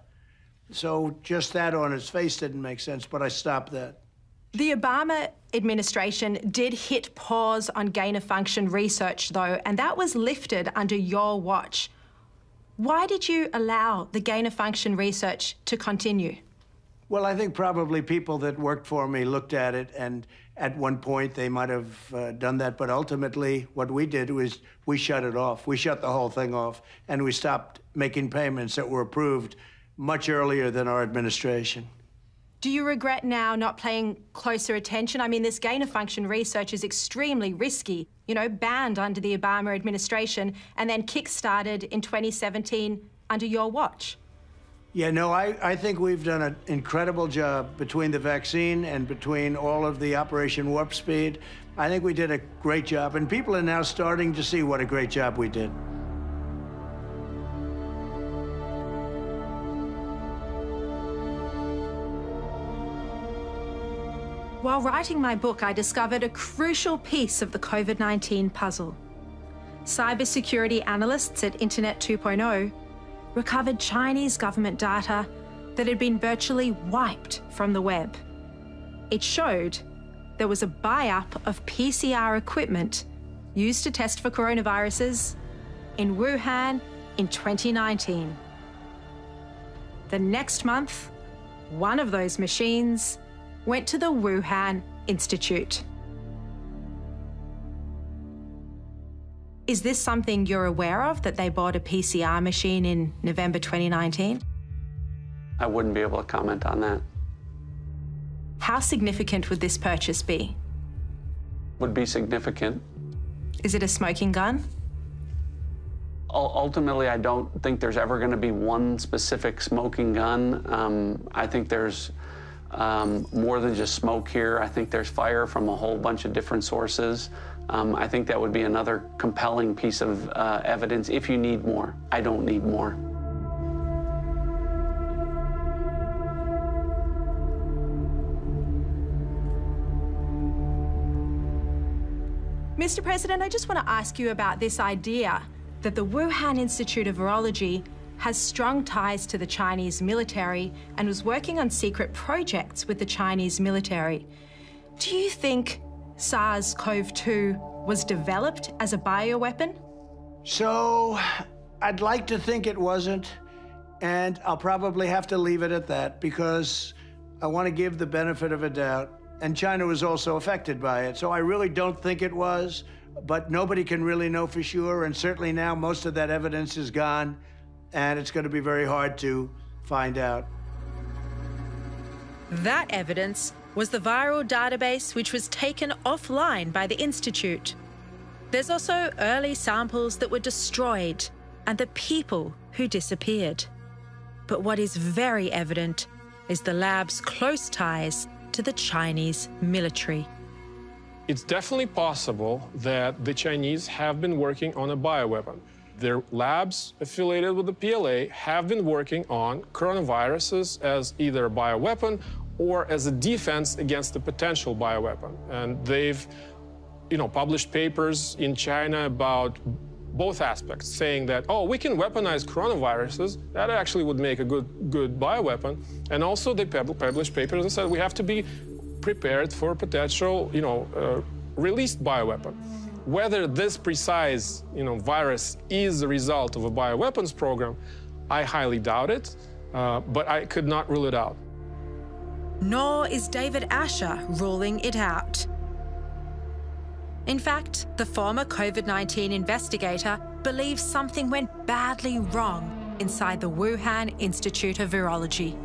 Speaker 1: So just that on its face didn't make sense, but I stopped that.
Speaker 12: The Obama administration did hit pause on gain-of-function research, though, and that was lifted under your watch. Why did you allow the gain-of-function research to continue?
Speaker 1: Well, I think probably people that worked for me looked at it, and at one point they might have done that, but ultimately what we did was we shut it off. We shut the whole thing off, and we stopped making payments that were approved much earlier than our administration.
Speaker 12: Do you regret now not paying closer attention? I mean, this gain-of-function research is extremely risky, you know, banned under the Obama administration and then kick-started in 2017 under your watch.
Speaker 1: Yeah, no, I think we've done an incredible job between the vaccine and between all of the Operation Warp Speed. I think we did a great job, and people are now starting to see what a great job we did.
Speaker 12: While writing my book, I discovered a crucial piece of the COVID-19 puzzle. Cybersecurity analysts at Internet 2.0 recovered Chinese government data that had been virtually wiped from the web. It showed there was a buy-up of PCR equipment used to test for coronaviruses in Wuhan in 2019. The next month, one of those machines went to the Wuhan Institute. Is this something you're aware of, that they bought a PCR machine in November 2019?
Speaker 2: I wouldn't be able to comment on that.
Speaker 12: How significant would this purchase be?
Speaker 2: Would be significant.
Speaker 12: Is it a smoking gun?
Speaker 2: Ultimately, I don't think there's ever going to be one specific smoking gun. I think there's more than just smoke here. I think there's fire from a whole bunch of different sources. I think that would be another compelling piece of evidence if you need more. I don't need more.
Speaker 12: Mr. President, I just want to ask you about this idea that the Wuhan Institute of Virology has strong ties to the Chinese military and was working on secret projects with the Chinese military. Do you think SARS-CoV-2 was developed as a bioweapon?
Speaker 1: So, I'd like to think it wasn't, and I'll probably have to leave it at that because I want to give the benefit of a doubt. And China was also affected by it. So I really don't think it was, but nobody can really know for sure. And certainly now most of that evidence is gone, and it's going to be very hard to find out.
Speaker 8: That evidence was the viral database which was taken offline by the Institute. There's also early samples that were destroyed and the people who disappeared. But what is very evident is the lab's close ties to the Chinese military.
Speaker 6: It's definitely possible that the Chinese have been working on a bioweapon. Their labs affiliated with the PLA have been working on coronaviruses as either a bioweapon or as a defense against a potential bioweapon. And they've, published papers in China about both aspects, saying that, oh, we can weaponize coronaviruses. That actually would make a good bioweapon. And also they published papers that said we have to be prepared for a potential, released bioweapon. Whether this precise, virus is the result of a bioweapons program, I highly doubt it, but I could not rule it out.
Speaker 8: Nor is David Asher ruling it out. In fact, the former COVID-19 investigator believes something went badly wrong inside the Wuhan Institute of Virology.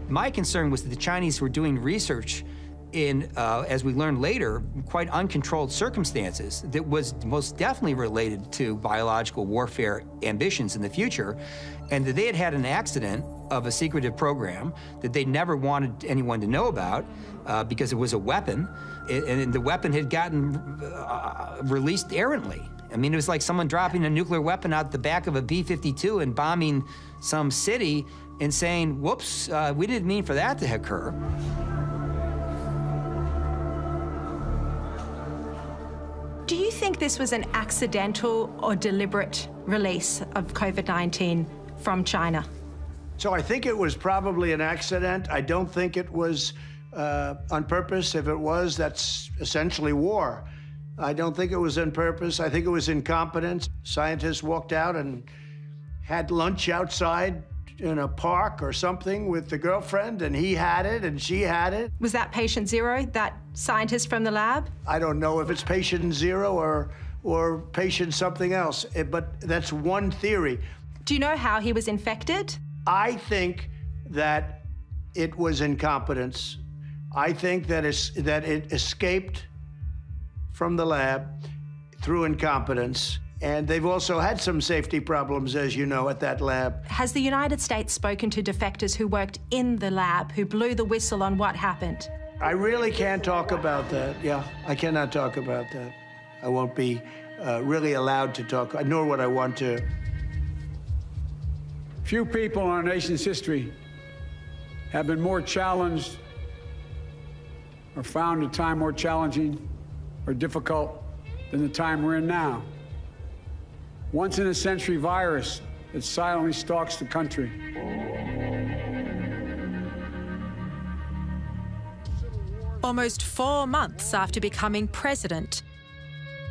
Speaker 7: My concern was that the Chinese were doing research in, as we learned later, quite uncontrolled circumstances that was most definitely related to biological warfare ambitions in the future, and that they had had an accident of a secretive program that they never wanted anyone to know about because it was a weapon, and the weapon had gotten released errantly. I mean, it was like someone dropping a nuclear weapon out the back of a B-52 and bombing some city and saying, whoops, we didn't mean for that to occur.
Speaker 12: Do you think this was an accidental or deliberate release of COVID-19 from China?
Speaker 1: So I think it was probably an accident. I don't think it was on purpose. If it was, that's essentially war. I don't think it was on purpose. I think it was incompetence. Scientists walked out and had lunch outside in a park or something with the girlfriend, and he had it and she had it.
Speaker 12: Was that patient zero, that scientist from the lab?
Speaker 1: I don't know if it's patient zero or patient something else, but that's one theory.
Speaker 12: Do you know how he was infected?
Speaker 1: I think that it was incompetence. I think that it escaped from the lab through incompetence. And they've also had some safety problems, as you know, at that lab.
Speaker 12: Has the United States spoken to defectors who worked in the lab, who blew the whistle on what happened?
Speaker 1: I really can't talk about that. Yeah, I cannot talk about that. I won't be really allowed to talk, nor would I want to.
Speaker 5: Few people in our nation's history have been more challenged or found a time more challenging or difficult than the time we're in now. Once-in-a-century virus that silently stalks the country.
Speaker 8: Almost 4 months after becoming president,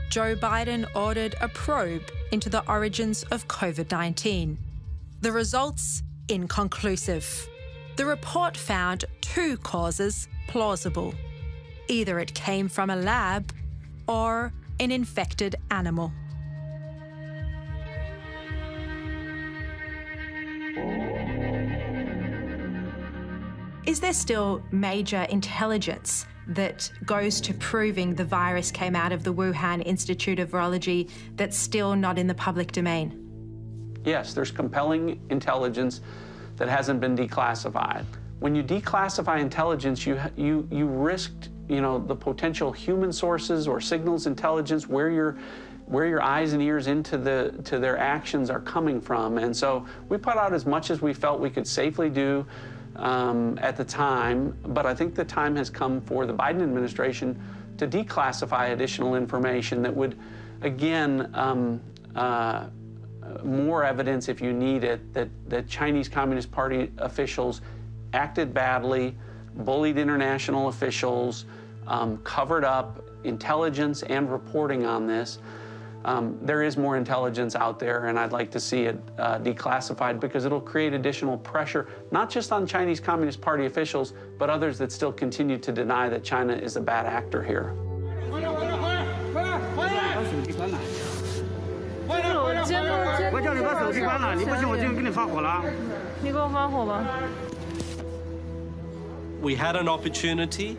Speaker 8: Joe Biden ordered a probe into the origins of COVID-19. The results, inconclusive. The report found 2 causes plausible. Either it came from a lab or an infected animal.
Speaker 12: Is there still major intelligence that goes to proving the virus came out of the Wuhan Institute of Virology that's still not in the public domain?
Speaker 2: Yes, there's compelling intelligence that hasn't been declassified. When you declassify intelligence, you risked, the potential human sources or signals intelligence, where your eyes and ears to their actions are coming from. And so we put out as much as we felt we could safely do at the time, but I think the time has come for the Biden administration to declassify additional information that would, again, more evidence if you need it, that Chinese Communist Party officials acted badly, bullied international officials, covered up intelligence and reporting on this. there is more intelligence out there, and I'd like to see it declassified because it'll create additional pressure, not just on Chinese Communist Party officials, but others that still continue to deny that China is a bad actor here.
Speaker 3: We had an opportunity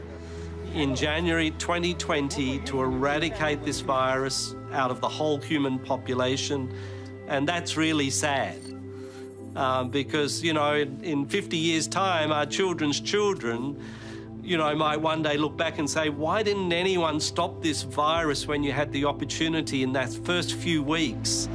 Speaker 3: in January 2020 to eradicate this virus out of the whole human population, and that's really sad. Because, you know, in 50 years' time, our children's children, you know, might one day look back and say, why didn't anyone stop this virus when you had the opportunity in that first few weeks?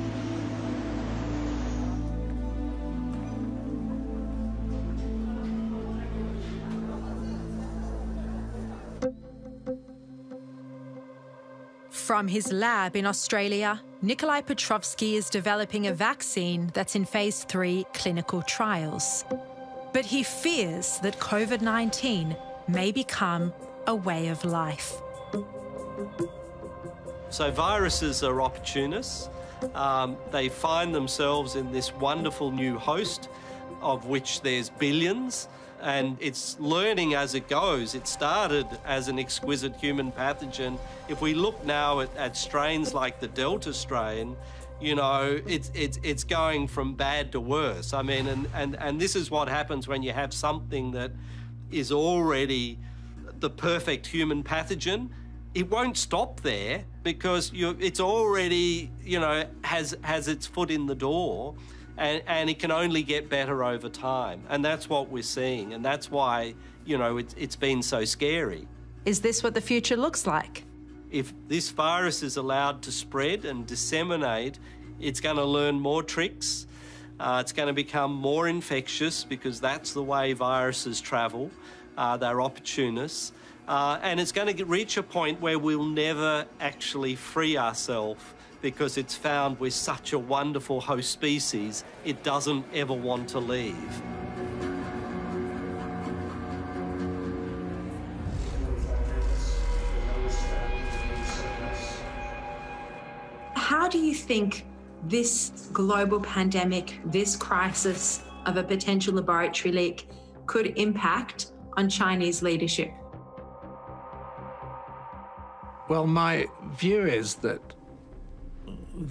Speaker 8: From his lab in Australia, Nikolai Petrovsky is developing a vaccine that's in phase 3 clinical trials. But he fears that COVID-19 may become a way of life.
Speaker 3: So viruses are opportunists. They find themselves in this wonderful new host, of which there's billions, and it's learning as it goes. It started as an exquisite human pathogen. If we look now at strains like the Delta strain, you know, it's going from bad to worse. I mean, and this is what happens when you have something that is already the perfect human pathogen. It won't stop there because it's already, you know, has its foot in the door. And it can only get better over time. And that's what we're seeing. And that's why, you know, it's been so scary.
Speaker 8: Is this what the future looks like?
Speaker 3: If this virus is allowed to spread and disseminate, it's going to learn more tricks. It's going to become more infectious because that's the way viruses travel. They're opportunists. And it's going to reach a point where we'll never actually free ourselves because it's found we're such a wonderful host species, it doesn't ever want to leave.
Speaker 8: How do you think this global pandemic, this crisis of a potential laboratory leak could impact on Chinese leadership?
Speaker 13: Well, my view is that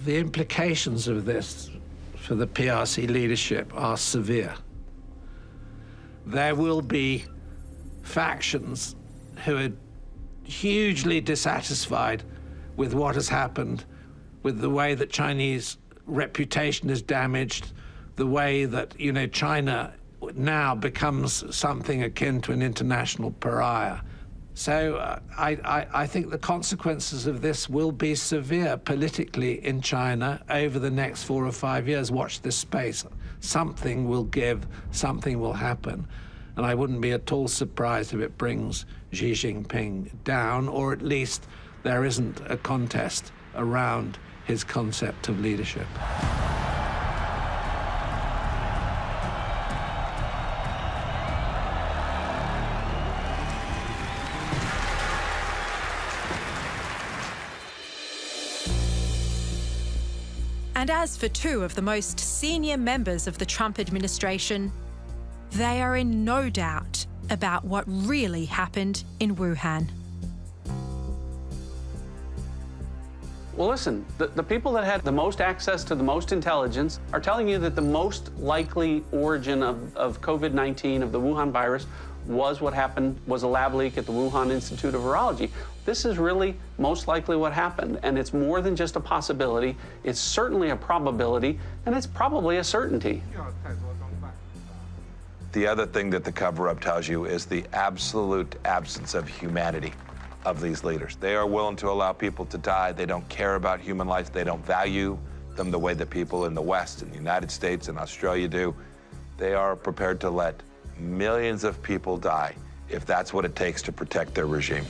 Speaker 13: the implications of this for the PRC leadership are severe. There will be factions who are hugely dissatisfied with what has happened, with the way that Chinese reputation is damaged, the way that, you know, China now becomes something akin to an international pariah. So I think the consequences of this will be severe politically in China over the next 4 or 5 years. Watch this space. Something will give, something will happen. And I wouldn't be at all surprised if it brings Xi Jinping down, or at least there isn't a contest around his concept of leadership.
Speaker 8: And as for two of the most senior members of the Trump administration, they are in no doubt about what really happened in Wuhan.
Speaker 2: Well, listen, the people that had the most access to the most intelligence are telling you that the most likely origin of COVID-19, of the Wuhan virus, was what happened, was a lab leak at the Wuhan Institute of Virology. This is really most likely what happened, and it's more than just a possibility. It's certainly a probability, and it's probably a certainty.
Speaker 15: The other thing that the cover-up tells you is the absolute absence of humanity of these leaders. They are willing to allow people to die. They don't care about human life. They don't value them the way that people in the West, in the United States and Australia do. They are prepared to let millions of people die if that's what it takes to protect their regime.